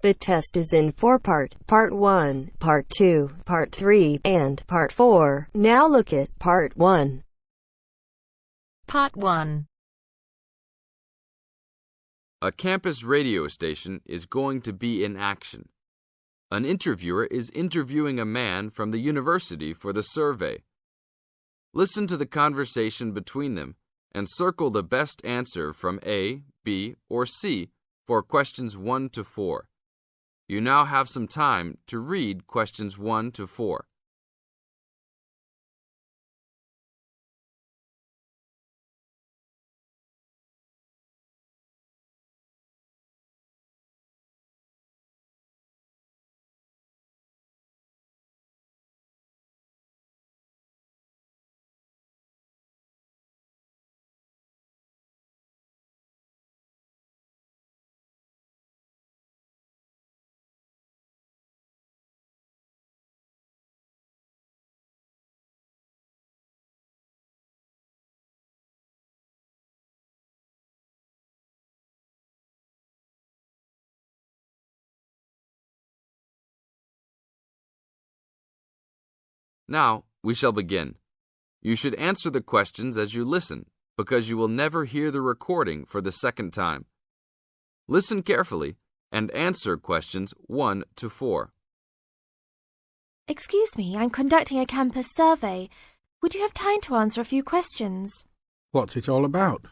The test is in 4 parts: Part 1, Part 2, Part 3, and Part 4. Now look at Part 1. Part 1. A campus radio station is going to be in action. An interviewer is interviewing a man from the university for the survey. Listen to the conversation between them and circle the best answer from A, B, or C for questions 1 to 4. You now have some time to read questions 1 to 4. Now, we shall begin. You should answer the questions as you listen, because you will never hear the recording for the second time. Listen carefully and answer questions 1 to 4. Excuse me, I'm conducting a campus survey. Would you have time to answer a few questions? What's it all about?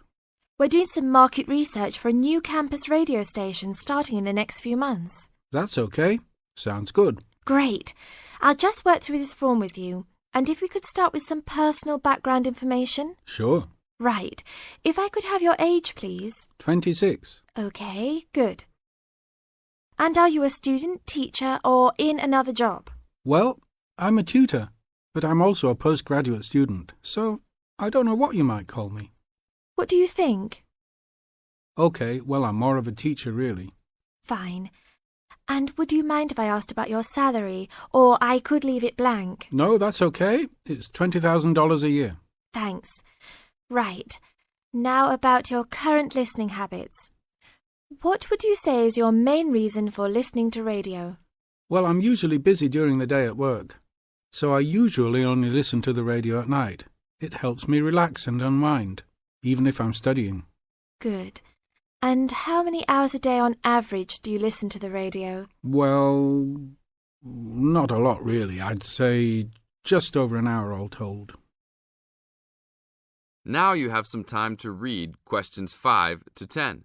We're doing some market research for a new campus radio station starting in the next few months. That's okay. Sounds good. Great. I'll just work through this form with you. And if we could start with some personal background information? Sure. Right. If I could have your age, please. 26. Okay, good. And are you a student, teacher, or in another job? Well, I'm a tutor, but I'm also a postgraduate student, so I don't know what you might call me. What do you think? Okay, well, I'm more of a teacher, really. Fine. And would you mind if I asked about your salary, or I could leave it blank? No, that's okay. It's $20,000 a year. Thanks. Right. Now about your current listening habits. What would you say is your main reason for listening to radio? Well, I'm usually busy during the day at work, so I usually only listen to the radio at night. It helps me relax and unwind, even if I'm studying. Good. And how many hours a day on average do you listen to the radio? Well, not a lot really. I'd say just over an hour all told. Now you have some time to read questions 5 to 10.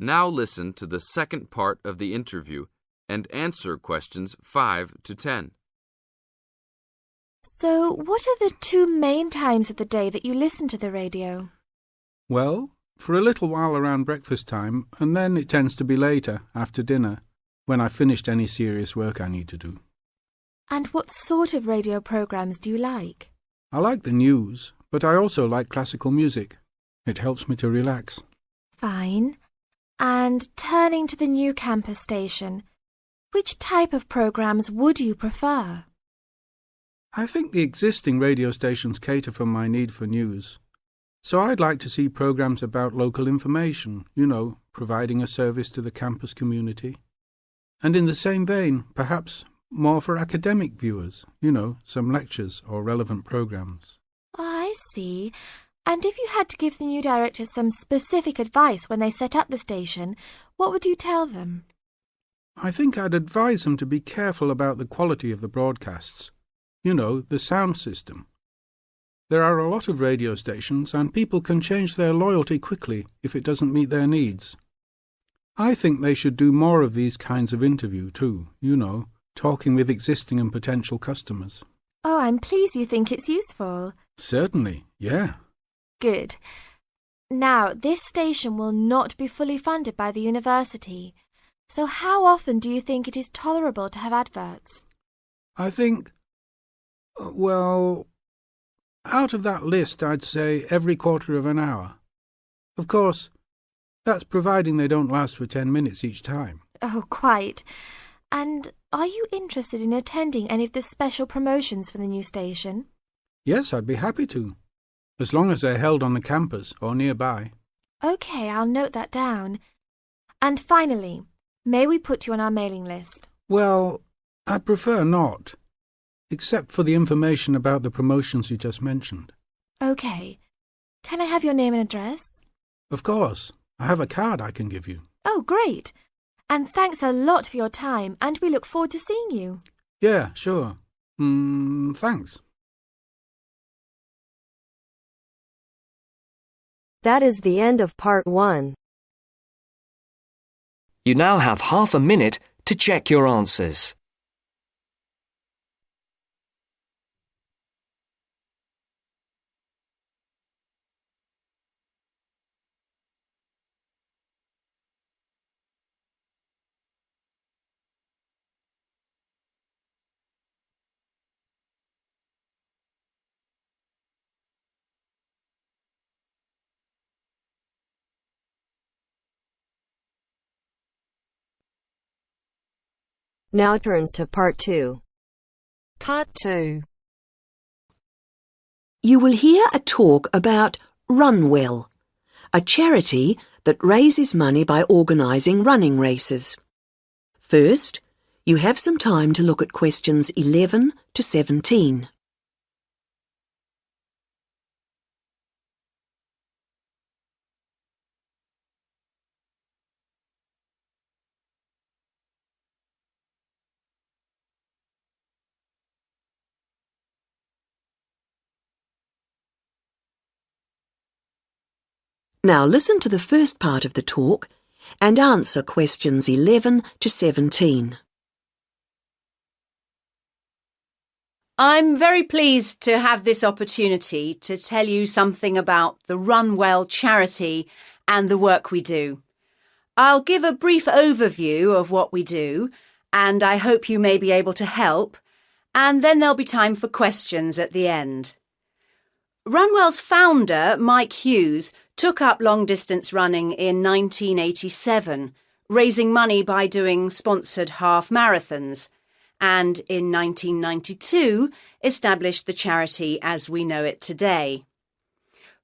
Now listen to the second part of the interview and answer questions 5 to 10. So, what are the 2 main times of the day that you listen to the radio? Well, for a little while around breakfast time, and then it tends to be later, after dinner, when I've finished any serious work I need to do. And what sort of radio programs do you like? I like the news, but I also like classical music. It helps me to relax. Fine. And turning to the new campus station, which type of programs would you prefer? I think the existing radio stations cater for my need for news. So I'd like to see programs about local information, providing a service to the campus community. And in the same vein, perhaps more for academic viewers, some lectures or relevant programs. I see. And if you had to give the new director some specific advice when they set up the station, what would you tell them? I think I'd advise them to be careful about the quality of the broadcasts. The sound system. There are a lot of radio stations and people can change their loyalty quickly if it doesn't meet their needs. I think they should do more of these kinds of interview too, talking with existing and potential customers. Oh, I'm pleased you think it's useful. Certainly, yeah. Good. Now, this station will not be fully funded by the university, so how often do you think it is tolerable to have adverts? I think, well, out of that list I'd say every quarter of an hour. Of course, that's providing they don't last for 10 minutes each time. Oh, quite. And are you interested in attending any of the special promotions for the new station? Yes, I'd be happy to, as long as they're held on the campus or nearby. OK, I'll note that down. And finally, may we put you on our mailing list? Well, I'd prefer not, except for the information about the promotions you just mentioned. OK. Can I have your name and address? Of course. I have a card I can give you. Oh, great. And thanks a lot for your time, and we look forward to seeing you. Yeah, sure. Thanks. That is the end of part 1. You now have half a minute to check your answers. Now turns to part 2. Part 2. You will hear a talk about Runwell, a charity that raises money by organising running races. First, you have some time to look at questions 11 to 17. Now listen to the first part of the talk and answer questions 11 to 17. I'm very pleased to have this opportunity to tell you something about the Runwell charity and the work we do. I'll give a brief overview of what we do, and I hope you may be able to help, and then there'll be time for questions at the end. Runwell's founder, Mike Hughes, took up long-distance running in 1987, raising money by doing sponsored half marathons, and in 1992 established the charity as we know it today.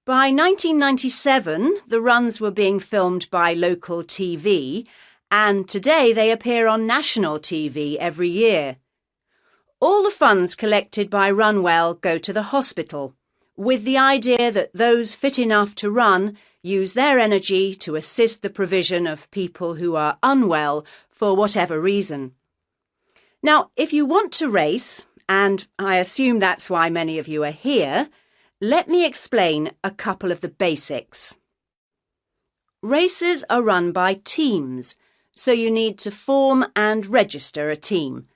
By 1997, the runs were being filmed by local TV, and today they appear on national TV every year. All the funds collected by Runwell go to the hospital, with the idea that those fit enough to run use their energy to assist the provision of people who are unwell for whatever reason. Now, if you want to race, and I assume that's why many of you are here, let me explain a couple of the basics. Races are run by teams, so you need to form and register a team.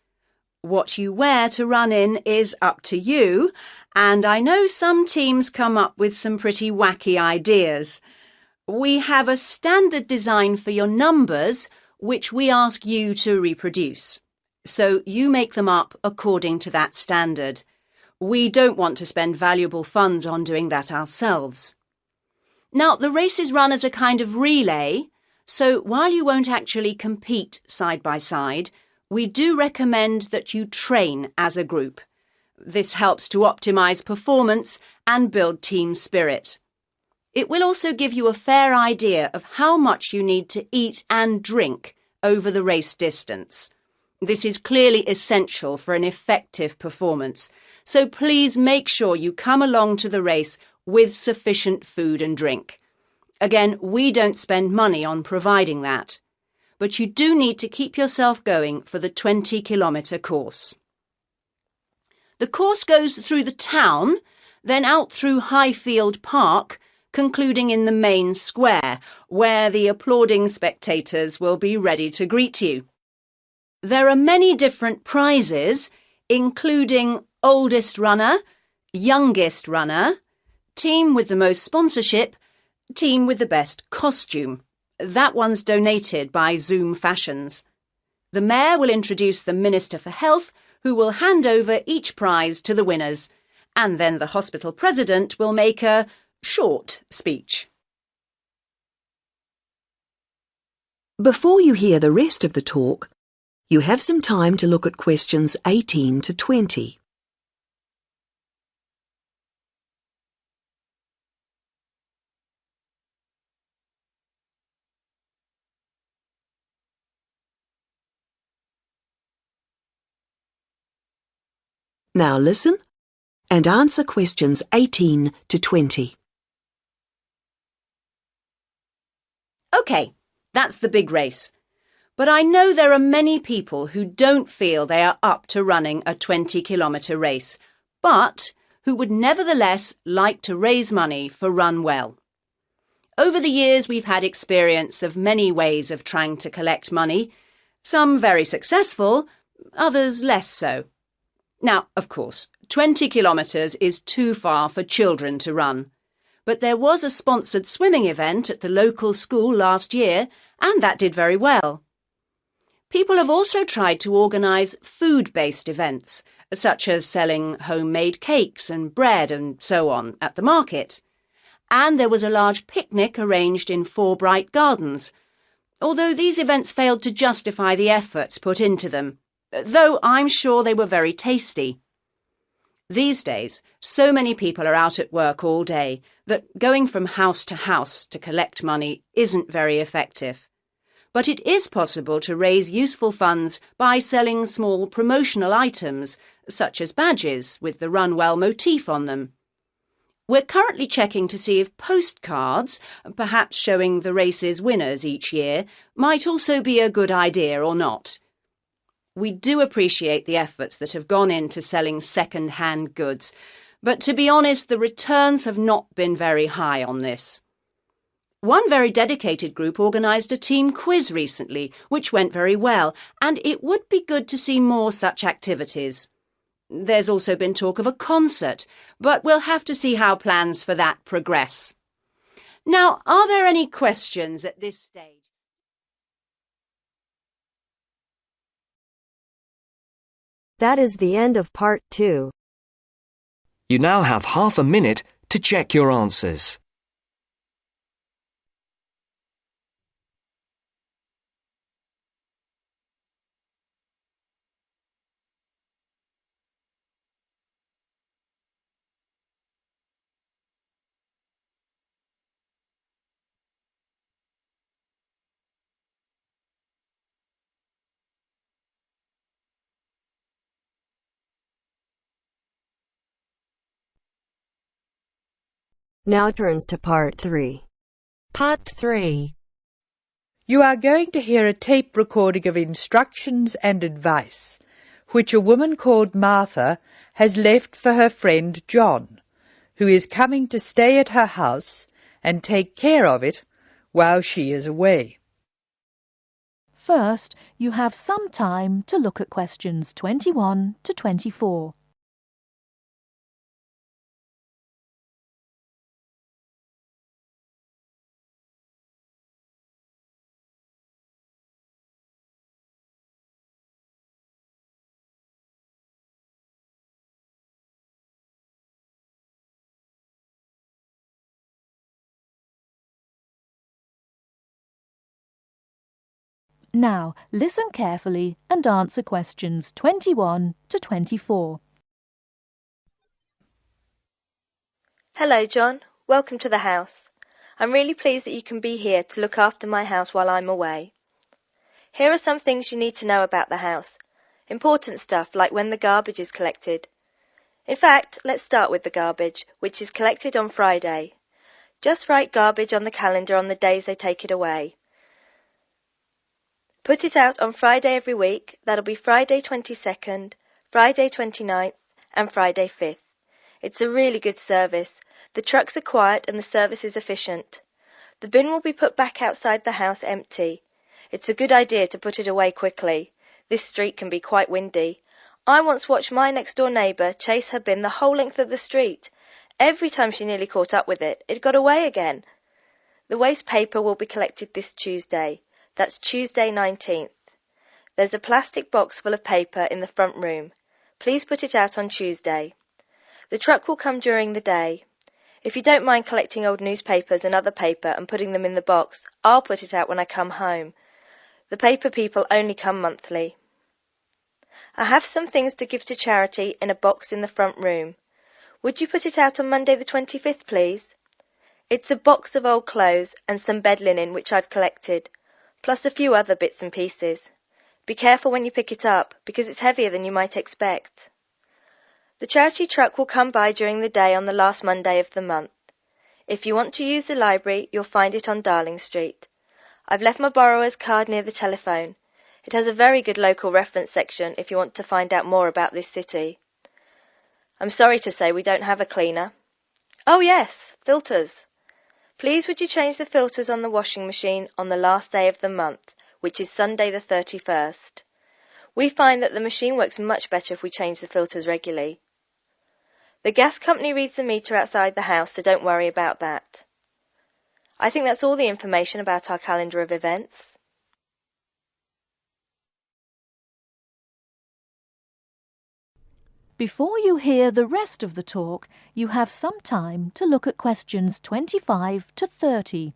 What you wear to run in is up to you, and I know some teams come up with some pretty wacky ideas. We have a standard design for your numbers, which we ask you to reproduce. So you make them up according to that standard. We don't want to spend valuable funds on doing that ourselves. Now, the race is run as a kind of relay, so while you won't actually compete side by side, we do recommend that you train as a group. This helps to optimise performance and build team spirit. It will also give you a fair idea of how much you need to eat and drink over the race distance. This is clearly essential for an effective performance, so please make sure you come along to the race with sufficient food and drink. Again, we don't spend money on providing that, but you do need to keep yourself going for the 20-kilometre course. The course goes through the town, then out through Highfield Park, concluding in the main square, where the applauding spectators will be ready to greet you. There are many different prizes, including oldest runner, youngest runner, team with the most sponsorship, team with the best costume. That one's donated by Zoom Fashions. The Mayor will introduce the Minister for Health, who will hand over each prize to the winners, and then the hospital president will make a short speech. Before you hear the rest of the talk, you have some time to look at questions 18 to 20. Now listen and answer questions 18 to 20. OK, that's the big race. But I know there are many people who don't feel they are up to running a 20-kilometre race, but who would nevertheless like to raise money for Run Well. Over the years, we've had experience of many ways of trying to collect money, some very successful, others less so. Now, of course, 20 kilometres is too far for children to run. But there was a sponsored swimming event at the local school last year, and that did very well. People have also tried to organise food-based events, such as selling homemade cakes and bread and so on at the market. And there was a large picnic arranged in 4 Bright Gardens, although these events failed to justify the efforts put into them, though I'm sure they were very tasty. These days, so many people are out at work all day that going from house to collect money isn't very effective. But it is possible to raise useful funds by selling small promotional items, such as badges with the Run Well motif on them. We're currently checking to see if postcards, perhaps showing the race's winners each year, might also be a good idea or not. We do appreciate the efforts that have gone into selling second-hand goods, but to be honest, the returns have not been very high on this. One very dedicated group organised a team quiz recently, which went very well, and it would be good to see more such activities. There's also been talk of a concert, but we'll have to see how plans for that progress. Now, are there any questions at this stage? That is the end of part 2. You now have half a minute to check your answers. Now turns to part 3. Part 3. You are going to hear a tape recording of instructions and advice, which a woman called Martha has left for her friend John, who is coming to stay at her house and take care of it while she is away. First, you have some time to look at questions 21 to 24. Now, listen carefully and answer questions 21 to 24. Hello, John. Welcome to the house. I'm really pleased that you can be here to look after my house while I'm away. Here are some things you need to know about the house. Important stuff like when the garbage is collected. In fact, let's start with the garbage, which is collected on Friday. Just write garbage on the calendar on the days they take it away. Put it out on Friday every week. That'll be Friday 22nd, Friday 29th and Friday 5th. It's a really good service. The trucks are quiet and the service is efficient. The bin will be put back outside the house empty. It's a good idea to put it away quickly. This street can be quite windy. I once watched my next-door neighbour chase her bin the whole length of the street. Every time she nearly caught up with it, it got away again. The waste paper will be collected this Tuesday. That's Tuesday 19th. There's a plastic box full of paper in the front room. Please put it out on Tuesday. The truck will come during the day. If you don't mind collecting old newspapers and other paper and putting them in the box, I'll put it out when I come home. The paper people only come monthly. I have some things to give to charity in a box in the front room. Would you put it out on Monday the 25th, please? It's a box of old clothes and some bed linen which I've collected, plus a few other bits and pieces. Be careful when you pick it up, because it's heavier than you might expect. The charity truck will come by during the day on the last Monday of the month. If you want to use the library, you'll find it on Darling Street. I've left my borrower's card near the telephone. It has a very good local reference section if you want to find out more about this city. I'm sorry to say we don't have a cleaner. Oh yes, filters. Please would you change the filters on the washing machine on the last day of the month, which is Sunday the 31st. We find that the machine works much better if we change the filters regularly. The gas company reads the meter outside the house, so don't worry about that. I think that's all the information about our calendar of events. Before you hear the rest of the talk, you have some time to look at questions 25 to 30.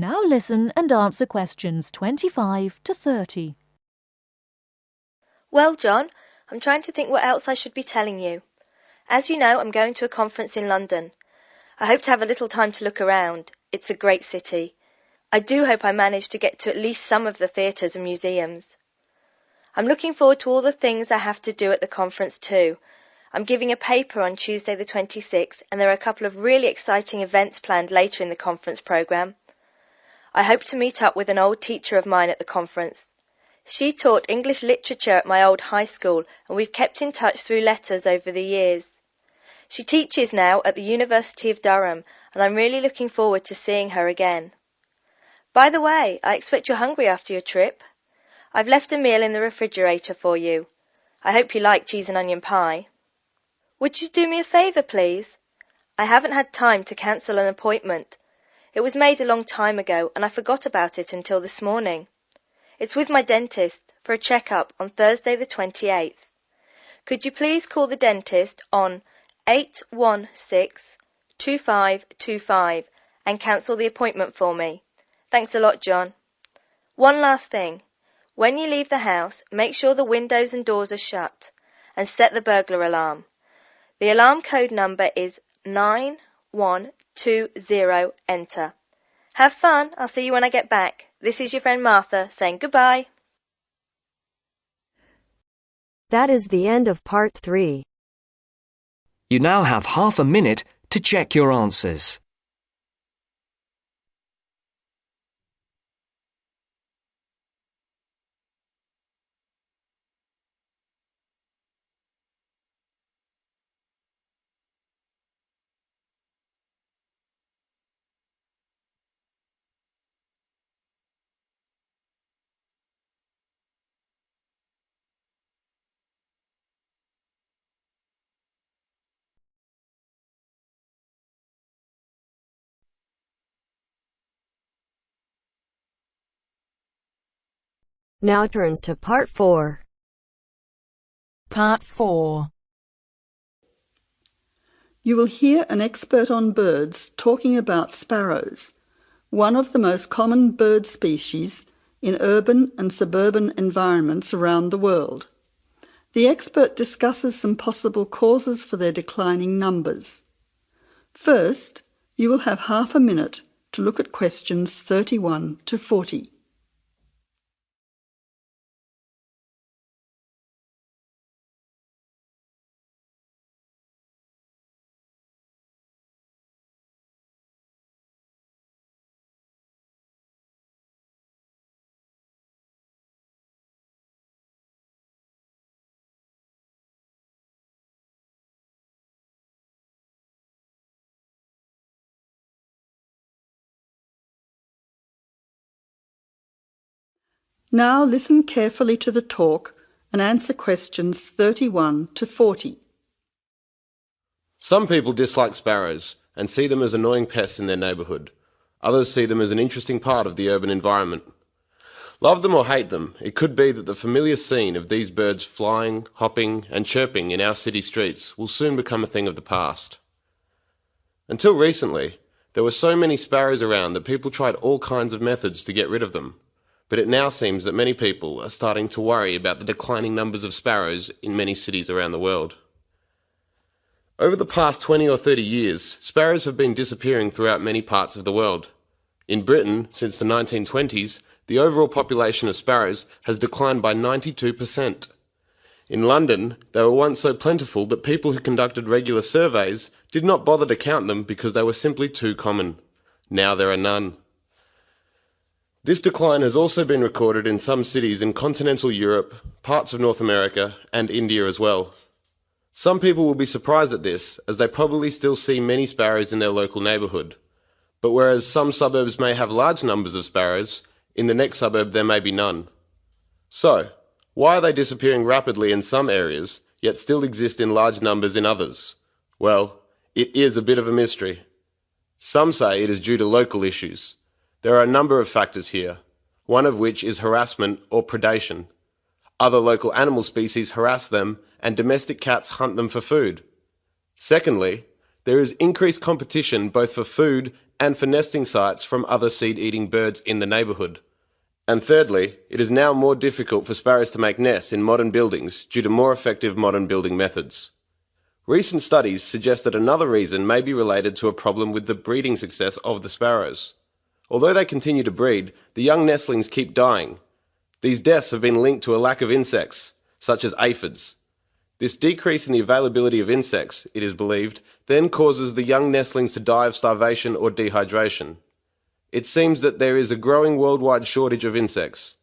Now listen and answer questions 25 to 30. Well, John, I'm trying to think what else I should be telling you. As you know, I'm going to a conference in London. I hope to have a little time to look around. It's a great city. I do hope I manage to get to at least some of the theatres and museums. I'm looking forward to all the things I have to do at the conference too. I'm giving a paper on Tuesday the 26th, and there are a couple of really exciting events planned later in the conference programme. I hope to meet up with an old teacher of mine at the conference. She taught English literature at my old high school, and we've kept in touch through letters over the years. She teaches now at the University of Durham, and I'm really looking forward to seeing her again. By the way, I expect you're hungry after your trip. I've left a meal in the refrigerator for you. I hope you like cheese and onion pie. Would you do me a favour, please? I haven't had time to cancel an appointment. It was made a long time ago, and I forgot about it until this morning. It's with my dentist for a check-up on Thursday the 28th. Could you please call the dentist on 816-2525 and cancel the appointment for me? Thanks a lot, John. One last thing. When you leave the house, make sure the windows and doors are shut and set the burglar alarm. The alarm code number is 9120, enter. Have fun. I'll see you when I get back. This is your friend Martha saying goodbye. That is the end of part 3. You now have half a minute to check your answers. Now turns to part 4. Part 4. You will hear an expert on birds talking about sparrows, one of the most common bird species in urban and suburban environments around the world. The expert discusses some possible causes for their declining numbers. First, you will have half a minute to look at questions 31 to 40. Now listen carefully to the talk and answer questions 31 to 40. Some people dislike sparrows and see them as annoying pests in their neighbourhood. Others see them as an interesting part of the urban environment. Love them or hate them, it could be that the familiar scene of these birds flying, hopping and chirping in our city streets will soon become a thing of the past. Until recently, there were so many sparrows around that people tried all kinds of methods to get rid of them. But it now seems that many people are starting to worry about the declining numbers of sparrows in many cities around the world. Over the past 20 or 30 years, sparrows have been disappearing throughout many parts of the world. In Britain, since the 1920s, the overall population of sparrows has declined by 92%. In London, they were once so plentiful that people who conducted regular surveys did not bother to count them because they were simply too common. Now there are none. This decline has also been recorded in some cities in continental Europe, parts of North America, and India as well. Some people will be surprised at this, as they probably still see many sparrows in their local neighbourhood. But whereas some suburbs may have large numbers of sparrows, in the next suburb there may be none. So, why are they disappearing rapidly in some areas, yet still exist in large numbers in others? Well, it is a bit of a mystery. Some say it is due to local issues. There are a number of factors here, one of which is harassment or predation. Other local animal species harass them, and domestic cats hunt them for food. Secondly, there is increased competition both for food and for nesting sites from other seed-eating birds in the neighbourhood. And thirdly, it is now more difficult for sparrows to make nests in modern buildings due to more effective modern building methods. Recent studies suggest that another reason may be related to a problem with the breeding success of the sparrows. Although they continue to breed, the young nestlings keep dying. These deaths have been linked to a lack of insects, such as aphids. This decrease in the availability of insects, it is believed, then causes the young nestlings to die of starvation or dehydration. It seems that there is a growing worldwide shortage of insects,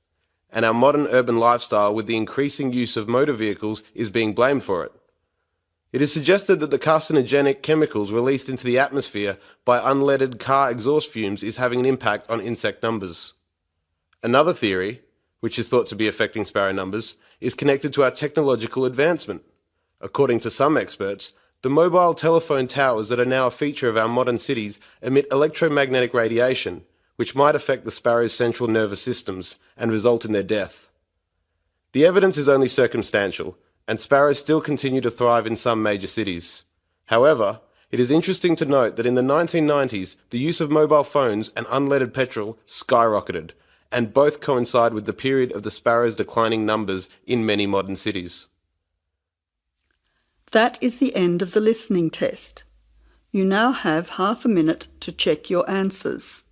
and our modern urban lifestyle with the increasing use of motor vehicles is being blamed for it. It is suggested that the carcinogenic chemicals released into the atmosphere by unleaded car exhaust fumes is having an impact on insect numbers. Another theory, which is thought to be affecting sparrow numbers, is connected to our technological advancement. According to some experts, the mobile telephone towers that are now a feature of our modern cities emit electromagnetic radiation, which might affect the sparrows' central nervous systems and result in their death. The evidence is only circumstantial, and sparrows still continue to thrive in some major cities. However, it is interesting to note that in the 1990s, the use of mobile phones and unleaded petrol skyrocketed, and both coincide with the period of the sparrows' declining numbers in many modern cities. That is the end of the listening test. You now have half a minute to check your answers.